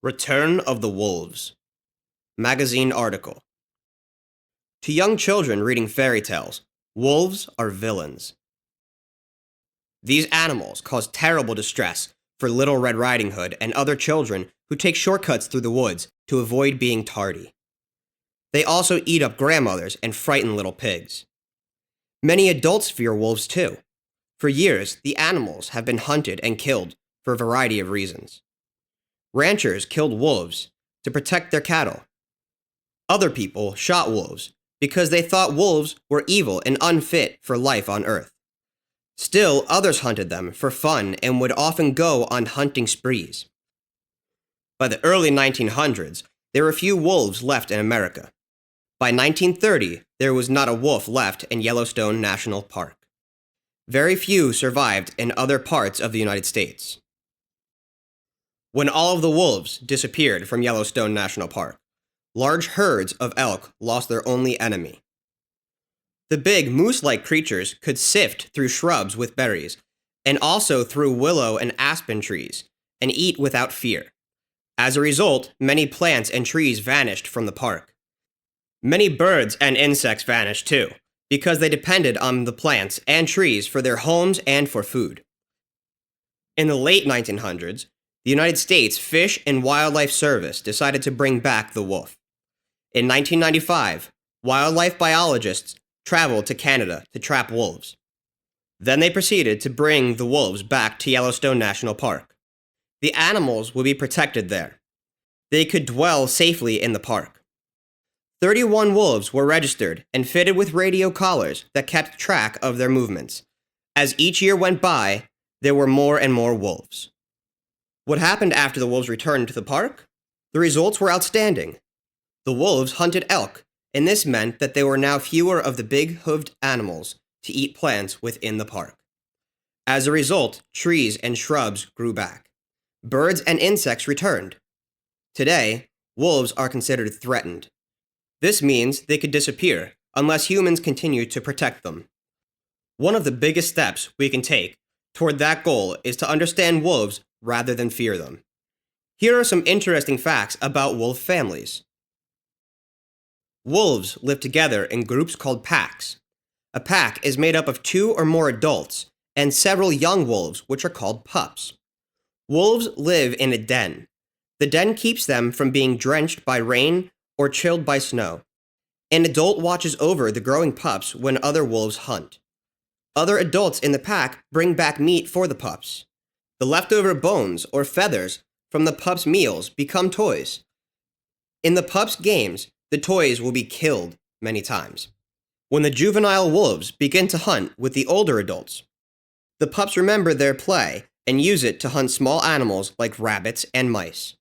Return of the Wolves. Magazine article. To young children reading fairy tales, wolves are villains. These animals cause terrible distress for Little Red Riding Hood and other children who take shortcuts through the woods to avoid being tardy. They also eat up grandmothers and frighten little pigs. Many adults fear wolves too. For years, the animals have been hunted and killed for a variety of reasons. Ranchers killed wolves to protect their cattle. Other people shot wolves because they thought wolves were evil and unfit for life on Earth. Still, others hunted them for fun and would often go on hunting sprees. By the early 1900s, there were few wolves left in America. By 1930, there was not a wolf left in Yellowstone National Park. Very few survived in other parts of the United States. When all of the wolves disappeared from Yellowstone National Park, large herds of elk lost their only enemy. The big moose-like creatures could sift through shrubs with berries, and also through willow and aspen trees, and eat without fear. As a result, many plants and trees vanished from the park. Many birds and insects vanished too, because they depended on the plants and trees for their homes and for food. In the late 1900s, the United States Fish and Wildlife Service decided to bring back the wolf. In 1995, wildlife biologists traveled to Canada to trap wolves. Then they proceeded to bring the wolves back to Yellowstone National Park. The animals would be protected there. They could dwell safely in the park. 31 wolves were registered and fitted with radio collars that kept track of their movements. As each year went by, there were more and more wolves. What happened after the wolves returned to the park? The results were outstanding. The wolves hunted elk, and this meant that there were now fewer of the big-hoofed animals to eat plants within the park. As a result, trees and shrubs grew back. Birds and insects returned. Today, wolves are considered threatened. This means they could disappear unless humans continue to protect them. One of the biggest steps we can take toward that goal is to understand wolves rather than fear them. Here are some interesting facts about wolf families. Wolves live together in groups called packs. A pack is made up of 2 or more adults and several young wolves, which are called pups. Wolves live in a den. The den keeps them from being drenched by rain or chilled by snow. An adult watches over the growing pups when other wolves hunt. Other adults in the pack bring back meat for the pups. The leftover bones or feathers from the pups' meals become toys. In the pups' games, the toys will be killed many times. When the juvenile wolves begin to hunt with the older adults, the pups remember their play and use it to hunt small animals like rabbits and mice.